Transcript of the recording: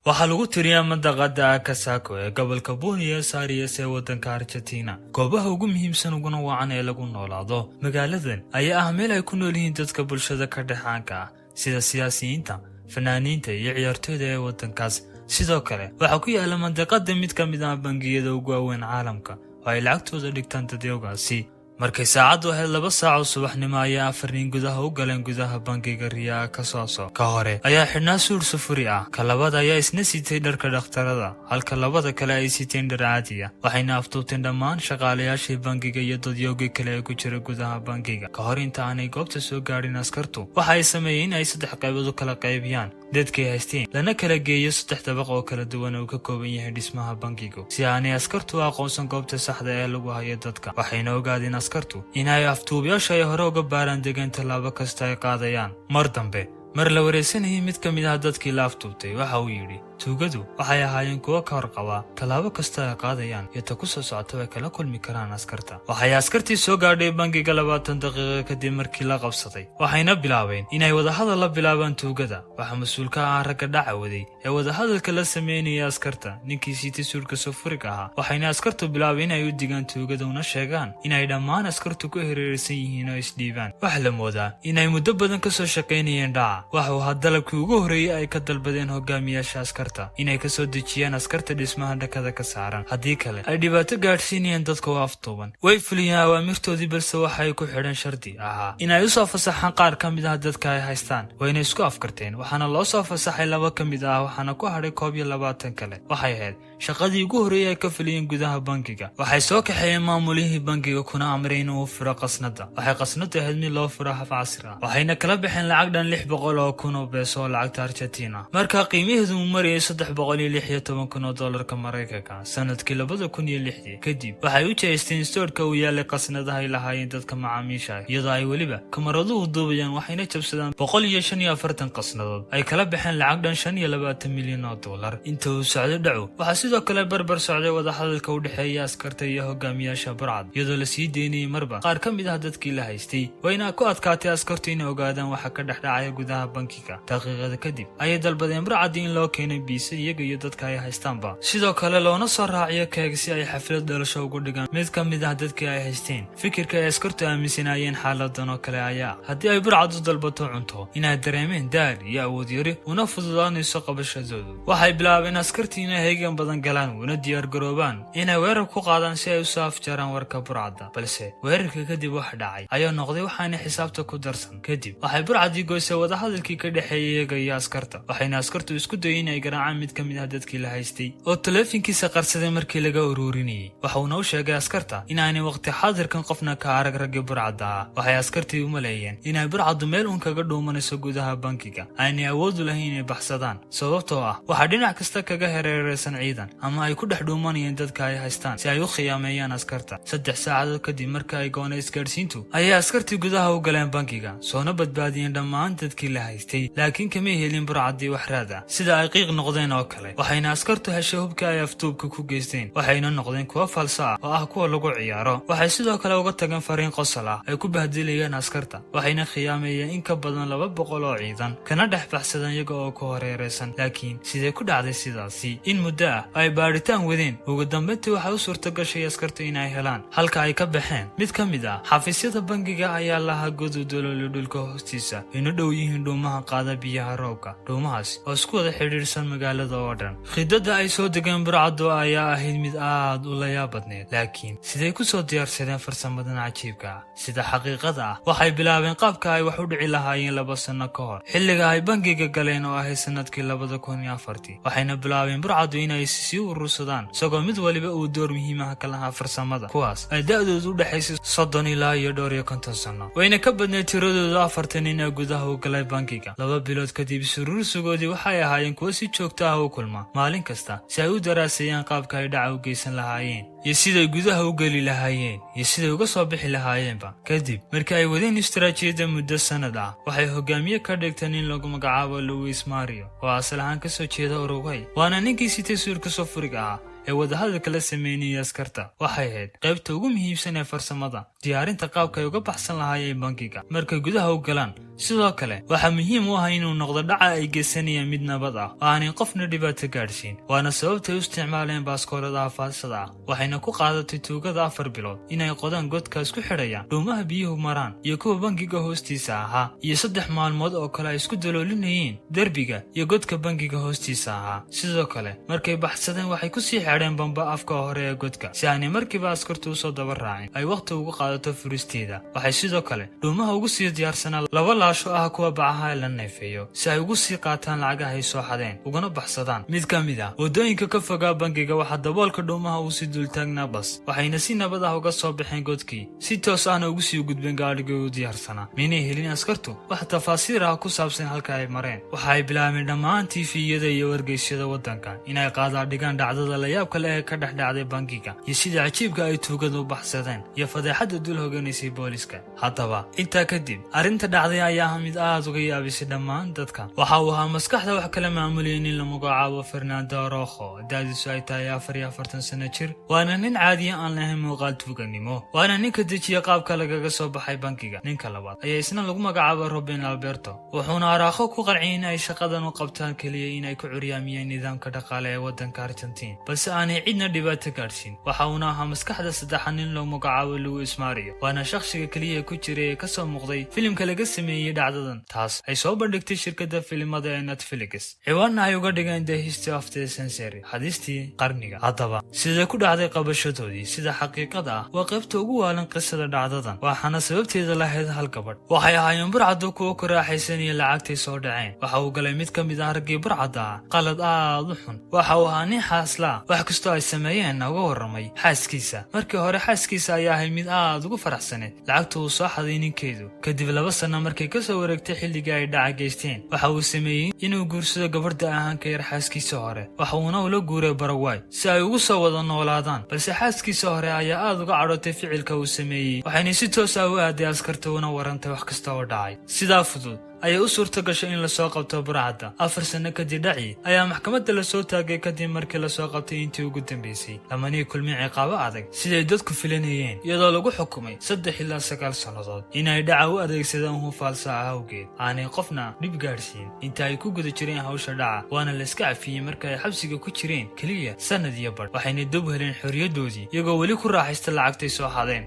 waxaa lagu tiriyaa mandaqada Akasako ee gobolka Buenos Aires ee waddanka Argentina. Goobaha ugu muhiimsan uguna wacan ee lagu noolaado magaaladan ayaa ah meel ay ku nool yihiin dadka bulshada ka dhexaanka ah sida siyaasiyiinta, fanaaniinta iyo ciyaartooyda ee waddankaas. Sidoo kale waxaa ku yaala mandaqada mid ka mid ah bangiyada ugu waaweyn caalamka oo ay lacagtooda dhigtaan dadyogaasi. markay saacadu ahayd 2 saac oo subaxnimo ayaa 4 nin gudaha u galeen gudaha bangiga Rio Acasoo. ka hore ayaa xidhnaa suur safuri ah, ka labaad ayaa isna sitay dharka dhakhtarada, halka labada kale ay siteen dhar caadi ah. waxayna afduubteen dhammaan shaqaalayaashii bangiga iyo dadyoogii kale ee ku jira gudaha bangiga. ka hor inta aanay goobta soo gaadhin askartu, waxa ay sameeyeen in ay 3 qaybood u kala qaybiyaan dadkii haysteen, lana kala geeyo 3 dabaq oo kala duwan oo ka kooban yahay dhismaha bangigu, si aanay askartu u aqoonsan goobta saxda ee lagu hayo dadka. waxayna ogaadeen askartu in ay afduubayaasha ay hore uga baaraan degaan tallaabo kasta ay qaadayaan. mar dambe mar la wareysanayay mid ka mid ah dadkii la afduubtay waxa uu yidhi, tuugadu waxay ahaayeen kuwa ka warqaba tallaabo kasta ay qaadayaan iyo ta ku soo socota way kala kulmi karaan askarta. waxay askartii soo gaadhay bangiga 20 daqiiqo kadib markii la qabsaday, waxayna bilaabeen inay wadahadal la bilaabaan tuugada. waxaa mas-uulka ah ragga dhaca waday ee wadahadalka la sameynaya askarta, ninkii siitay suurka safuriga ahaa. waxayna askartu bilaabeen inay u digaan tuugada una sheegaan inay dhammaan askartu ku hareeraysan yihiin oo isdhiibaan. waxa la moodaa inay muddo badan ka soo shaqaynayeen dhaca. waxa uu ahaa dalabkii ugu horreeyey ay ka dalbadeen hogaamiyaasha askarta inay ka soo dejiyaan askarta dhismaha dhakada ka saaran, haddii kale ay dhibaato gaadhsiinayaan dadka u afduuban. way fuliyeen awaamirtoodii, balse waxa ay ku xidhan shardi ahaa inay u soo fasaxaan qaar ka mid ah dadka ay haystaan. wayna isku afkarteen, waxaana loo soo fasaxay 2 ka mid ah, waxaana ku hadhay 21 kale. waxay ahayd shaqadii ugu horreeyey ay ka fuliyeen gudaha bangiga. waxay soo kaxeeyeen maamulihii bangiga kuna amreen inuu furo qasnada. waxay qasnadu ahayd mid loo furo hab casri ah, waxayna kala baxeen lacag dhan 600,000 oo beeso oo lacagta Argentina, marka qiimaheedu uu marayay $316,000 Mareykanka sanadkii 2006. kadib waxay u jeesteen stoorka uu yaalay qasnadaha ay lahaayeen dadka macaamiisha, iyadoo ay weliba kamaraduhu duubayaan. waxayna jabsadaan 145 qasnadood, ay kala baxeen lacag dhan $25 milyan. inta uu socday dhacu waxaa sidoo kale barbar socday wadahadalka u dhexeeya askarta iyo hogaamiyaasha burcad, iyadoo la sii deynayay marba qaar ka mid ah dadkii la haystay. wayna ku adkaatay askartu inay ogaadaan waxa ka dhex dhacaya gudaha bankiga. daqiiqada kadib ayay dalbadeen burcad in loo keenay biise iyaga iyo dadka ay haystaanba, sidoo kale loona soo raaciyo keeg si ay xaflad dhalasho ugu dhigaan mid ka mid ah dadkii ay haysteen. fikirka ay askartu aaminsanaayeen xaaladan oo kale ayaa haddii ay burcad u dalbato cunto inay dareemeen daal iyo awood yari una fududaanayso qabashadoodu. waxay bilaabeen askartii inay heegan badan galaan una diyaar garoobaan inay weerar ku qaadaan si ay u soo afjaraan warka burcadda. balse weerarka kadib waxa dhacay ayaa noqday waxaana xisaabta ku darsan. kadib waxay burcadii goysay wadahadalkii ka dhexeeyay iyaga iyo askarta, waxayna askartu isku dayeen inay garaacaan mid ka mid ah dadkii la haystay oo taleefankiisa qarsaday markii laga ururinayay. waxauna u sheegay askarta inaanay waqti xaadirkan qofna ka arag raggii burcadda ah. waxay askartii u maleeyeen inay burcaddu meel uun kaga dhuumanayso gudaha bankiga, aanay awood u lahayn inay baxsadaan, sababtoo ah waxaa dhinac kasta kaga hareeraysan ciidan ama ay ku dhex dhuumanayeen dadka ay haystaan si ay u khiyaameeyaan askarta. 3 saacadood kadib marka ay goonay isgaadhsiintu ayay askartii gudaha u galeen bankiga, soona badbaadiyeen dhammaan dadkii la haystay, laakiin kamay helin burcaddii wax raad ah sida ay qiiq noqdeen oo kale. waxayna askartu heshay hubka ay afduubka ku geysteen, waxayna noqdeen kuwa falso ah oo ah kuwa lagu ciyaaro. waxay sidoo kale uga tageen fariin qosol ah ay ku bahdilayeen askarta, waxayna khiyaameeyeen in ka badan 200 oo ciidan, kana dhex baxsadeen iyaga oo ku hareeraysan. laakiin sidee ku dhacday sidaasi? in muddo ah ay baadhitaan wadeen, ugu dambeyntii waxay u suurto gashay askarta inay helaan halka ay ka baxeen. mid ka mid ah xafiisyada bangiga ayaa lahaa god u daloolay dhulka hoostiisa, ina dhow yihiin dhuumaha qaada biyaha roobka. dhuumahaas oo isku wada xidhiidhsan magaalada oo dhan. khidada ay soo degeen burcaddu ayaa ahayd mid aad u layaab badneed, laakiin siday ku soo diyaarsadeen farsamadan cajiibka ah? sida xaqiiqada ah waxay bilaabeen qaabka ay wax u dhici lahaayeen 2 sano ka hor, xilliga ay bangiga galeen oo ahayd sanadkii 2004. waxayna bilaabeen burcaddu inay sii urursadaan, isagoo mid waliba uu door muhiim ah ka lahaa farsamada, kuwaas ay da'doodu u dhaxaysay 30 ilaa 50 sano. wayna ka badneed tiradooda 40 nin ee gudaha u galay bangiga. 2 bilood kadib surursigoodii waxay ahaayeen kuwo si joogto ah u kulma maalin kasta si ay u daraasayaan qaabka ay dhaca u geysan lahaayeen iyo siday gudaha u geli lahaayeen iyo siday uga soo bixi lahaayeenba. kadib markii ay wadeen istaraatiijiyadda muddo sanad ah, waxay hogaamiye ka dhigteen in lagu magacaabo Luis Mario oo asal ahaan ka soo jeeda Uruguay, waana ninkii sitay suurka safuriga ah ee wadahadalka la sameynayay askarta waxay ahayd qaybta ugu muhiimsan ee farsamada diyaarinta qaabka ay uga baxsan lahaayeen bangiga markay gudaha u galaan sidoo kale waxaa muhiim u ah inuu noqdo dhaca ay geysanayaan mid nabad ah oo aanay qofna dhibaato gaadhsiin waana sababtay u isticmaaleen baaskooladaha faalsada ah waxayna ku qaadatay tuugada 4 bilood inay qodaan godkaas ku xidhayaan dhuumaha biyuhu maraan iyo kuwa bangiga hoostiisa ahaa iyo 3 maalmood oo kale ay isku daloolinayeen derbiga iyo godka bangiga hoostiisa ahaa sidoo kale markay baxsadeen waxay ku sii xidheen bamba afka hore ee godka si aanay markiiba askartu u soo daba raacin ay waqti ugu qaadato furisteeda waxay sidoo kale dhuumaha ugu sii diyaarsanaa laba laasho ah kuwa bacaha la neefeeyo si ay ugu sii qaataan lacagaha ay soo xadeen ugana baxsadaan mid ka mid ah wadooyinka ka fogaa bangiga waxaa daboolka dhuumaha uu si dultaagnaa bas waxayna si nabad ah uga soo baxeen godkii si toos ahna ugu sii gudbeen gaadhigii u diyaarsanaa minay helin askartu wax tafaasiir ah ku saabsan halka ay mareen waxa ay bilaabeen dhammaan tiifiyada iyo wargeysyada waddanka inay qaadaan dhigaan dhacdada la yaabka leh ee ka dhex dhacday bangiga iyo sida cajiibka ay tuugadu u baxsadeen iyo fadeexada dul hogaanaysay booliska haddaba intaa kadib arrinta dhacday ayaa mid aad uga yaabisay dhammaan dadka waxa uu ahaa maskaxda wax kala maamulayay nin la magacaabo Fernando Rojo daadiisu ay tahay 44 sano jir waana nin caadi aan lahayn muuqaal tuuganimo waana ninka dejiya qaabka lagaga soo baxay bangiga ninka labaad ayaa isna lagu magacaabo Robin Alberto wuxuuna Rojo ku qanciyay in ay shaqadan u qabtaan kaliya in ay ku curyaamiyaan nidaamka dhaqaale ee waddanka Argentina balse aanay cidna dhibaato gaarsiin waxa uu ahaa maskaxda saddexaad nin loo magacaabo Luis Mario waana shakhsiga kaliya ku jiray ee ka soo muuqday filimka laga sameeyay dhacdadan taas ay soo bandhigtay shirkadda filimada ee Netflix ciwaanna ay uga dhigeen The History of the Century xadiistii qarniga haddaba sida ku dhacday qabashadoodii sida xaqiiqada ah waa qaybta ugu waalan qisada dhacdadan waxaana sababteeda lahayd hal gabadh waxay ahaayeen burcadu kuwa ku raaxaysanaya lacagtay soo dhaceen waxa uu galay mid ka mid ah raggii burcada ah qalad aad u xun waxa uu ahaa nin xaasla wax kastoo ay sameeyeen uga warramay xaaskiisa markii hore xaaskiisa ayaa ahay mid aad ugu faraxsaneed lacagta uu soo xaday ninkeedu kadib 2 sano markay ka soo wareegtay xilligii ay dhaca geysteen waxa uu sameeyay inuu guursado gabadha ahaan ka yar xaaskiisa hore waxa uuna ula guuray Paraguay si ay ugu soo wada noolaadaan balse xaaskiisa hore ayaa aad uga cadhootay ficilka uu sameeyay waxayna si toos ah u aaday askarta una warantay wax kasta oo dhacay sidaa fudud ayay u suurta gashay in la soo qabto burcada 4 sano kadib dhaci ayaa maxkamadda la soo taagay kadib markii la soo qabtay intii ugu dambeysay lamani kulmin ciqaabo adag siday dadku filanayeen iyadoo lagu xukumay 3 ilaa 9 sanadood inay dhaca u adeegsadaan hufaalsa awgeed aanay qofna dhib gaarsiin inta ay ku guda jireen hawsha dhaca waana la iska cafiyay markay ay xabsiga ku jireen kaliya sanad iyo badh waxayna dib u heleen xorriyadoodii iyagoo weli ku raaxaysta lacagtay soo xadeen